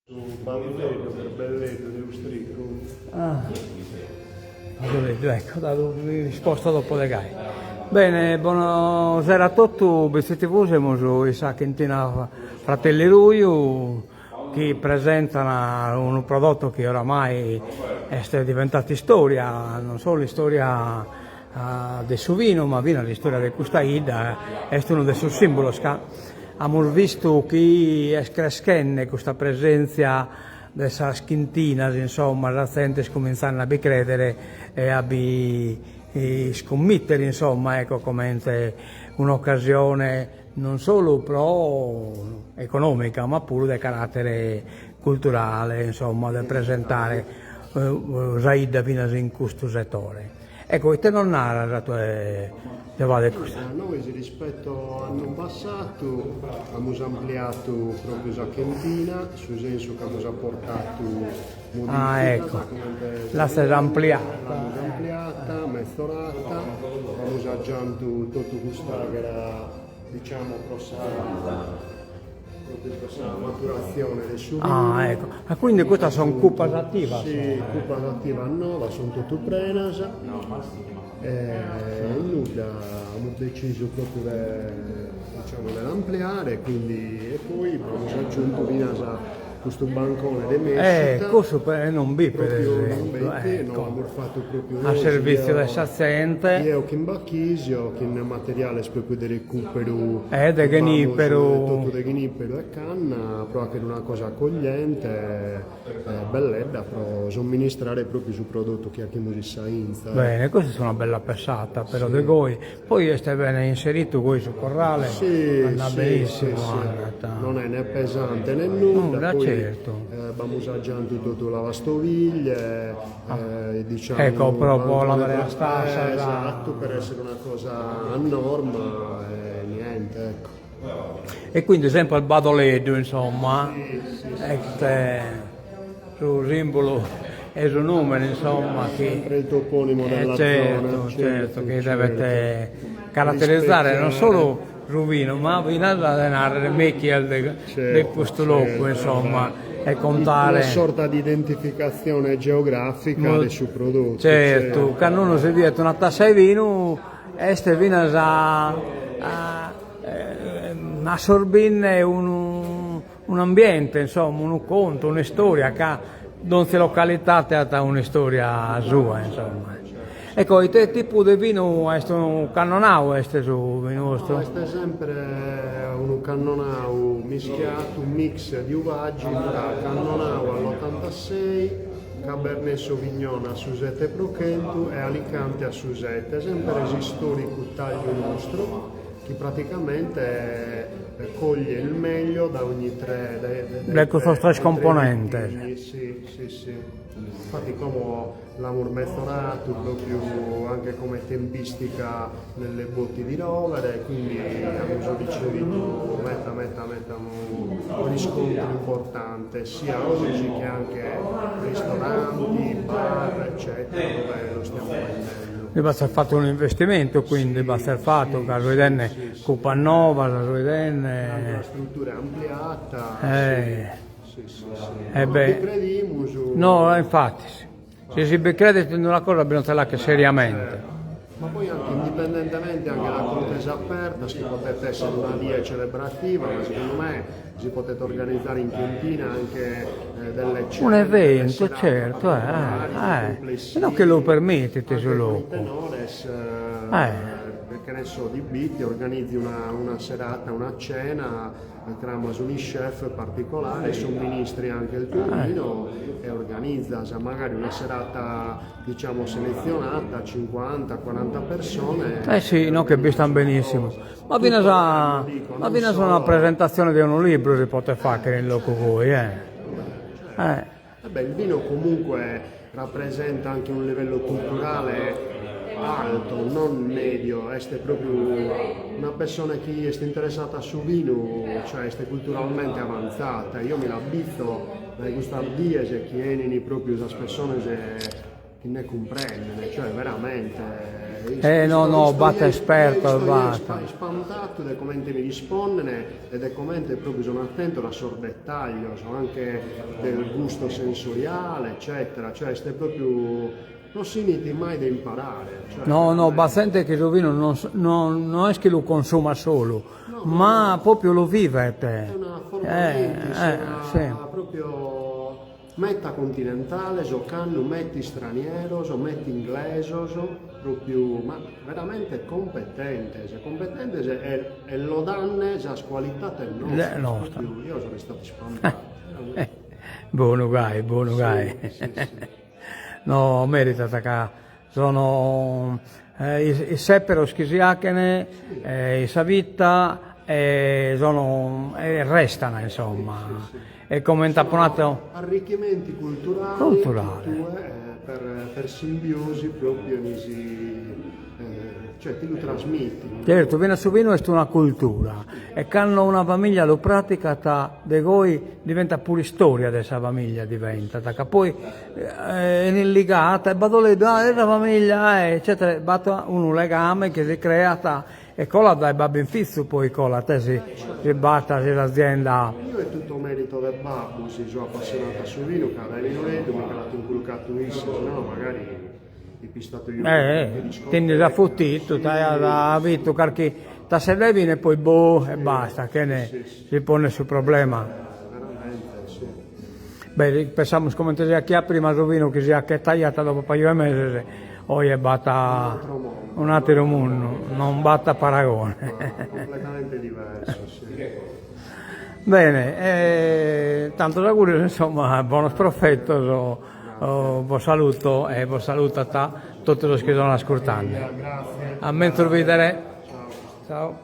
Barleto, che belletto di Austrico. Ah, ecco, dato risposta dopo le gare. Bene, buonasera a tutti, bene, siamo i Sachentina Fratelli Ruiu, che presentano un prodotto che oramai è diventato storia, non solo storia del suo vino, ma vino la storia di questa Ida, è uno dei suoi simboli. Abbiamo visto che è crescendo questa presenza della schintina, insomma, la gente cominciano a credere e a scommettere, insomma, ecco, come un'occasione non solo economica, ma pure di carattere culturale, insomma, da presentare Zaida Vinas in questo settore. Ecco, e te non narra la tua Noi rispetto all'anno passato abbiamo ampliato proprio la cantina, sul senso che abbiamo portato modifiche. Ah, ecco, la si è ampliata. L'abbiamo ampliata, mezz'orata, abbiamo aggiunto tutto questo che era, diciamo, questa maturazione del suo vino. Ah, ecco, ma quindi questa sono cupas attiva? Sì, cupas attiva nuova, sono tutte prenas. Nulla, abbiamo deciso proprio di ampliare, e poi abbiamo aggiunto questo bancone di mescita. Questo non bi per esempio, ecco. Abbiamo fatto proprio a servizio del saziente. Io che in bacchisio, che in materiale proprio di recupero, di ghenipero. Tutto di ghenipero e canna, però che è una cosa accogliente, bella, per somministrare proprio sul prodotto che abbiamo di Sainza. Bene, questa è una bella passata però di voi. Poi stai bene inserito voi sul corrale, andrà benissimo. Non è né pesante né nulla. Poi, certo. Abbiamo assaggiato tutto lavastoviglie, diciamo, ecco, proprio la vera stassa. Esatto, per essere una cosa a norma e niente, ecco. E quindi sempre al Badoledo, insomma, sul simbolo e sul numero, insomma, sempre il toponimo della zona. Certo, che deve caratterizzare non solo Ruvino, ma da denare mecchia di questo luogo, insomma, e contare una sorta di identificazione geografica del suo prodotto. Certo, che non si dice una tassa di vino, este vino assorbire un ambiente, insomma, un conto, una storia che non si località ha una storia sua, insomma. Ecco, il tipo di vino è un cannonau, questo vino vostro? Questo è sempre un cannonau mischiato, un mix di uvaggi tra cannonau all'86, Cabernet Sauvignon a Susette Prochento e Alicante a Susette, sempre storico taglio nostro, che praticamente coglie il meglio da ogni tre componenti. Sì. Infatti come l'amor mezzonato proprio anche come tempistica nelle botti di rovere, quindi abbiamo ricevuto un riscontro importante sia oggi che anche ristoranti, bar, eccetera, dove lo stiamo vendendo. Va a essere fatto un investimento, quindi va a essere fatto, la Ruidenne Cupa Nova, la Ruidenne... La struttura è ampliata. No, infatti, se si crede in una cosa bisogna farla anche seriamente. Ma poi anche indipendentemente anche la contesa aperta, si potete essere una via celebrativa, ma secondo me si potete organizzare in cantina anche delle cene. Un evento, certo, non che lo permettete sul loco. Che ne so, di Bitti organizzi una serata, una cena, trama su un chef particolare, somministri anche il tuo vino e organizza magari una serata, diciamo, selezionata, 50-40 persone. Sì, no, che stanno benissimo. Ma viene una presentazione di un libro si può fare nel loco voi, il vino comunque rappresenta anche un livello culturale alto, non medio, è proprio una persona che è interessata sul vino, cioè è culturalmente avanzata. Io mi l'abito da questa diese che viene proprio da persone che ne comprendono, cioè veramente no, batte esperto, batte. Spantato da come mi rispondono ed è come proprio sono attento alla sor dettaglio, sono anche del gusto sensoriale, eccetera, cioè è proprio non si inizia mai da imparare. Cioè, No, bastante che il vino non è che lo consuma solo, ma proprio lo vive te. È una forma Sì. proprio metta continentale, giocando metti straniero, metti inglese, proprio, ma veramente competente, e lo danno già qualità del nostro. Io sono stato spantato. Buono gai. Sì. No, merita che sono i seppero schisiacene, i savitta restano insomma. E come intaponato arricchimenti culturali. Per simbiosi proprio cioè ti lo trasmetti. Certo, viene su vino è una cultura e quando una famiglia lo pratica de voi diventa pure storia della famiglia diventa, che poi è legata e la famiglia eccetera, batta un legame che si crea e cola dai babbi in fizzo poi cola te si batta se l'azienda. Io è tutto merito del babbo, si sono appassionato sul vino, che aveva in orecchio, mi ha dato un culcato se no magari i pistato io. Quindi da fottito, da vitto, perché da se levi e poi e basta, che ne si pone sul problema. Veramente, sì. Beh, pensiamo come te sia chi prima il vino che sia che tagliata dopo un paio di mesi, oggi è batta un altro mondo, non batta paragone. Completamente diverso, sì. Bene, tanto auguri, insomma, buon proffetto, vi saluto e vi saluto a tutti quelli che stanno ascoltando. Grazie. A me vedere. Ciao.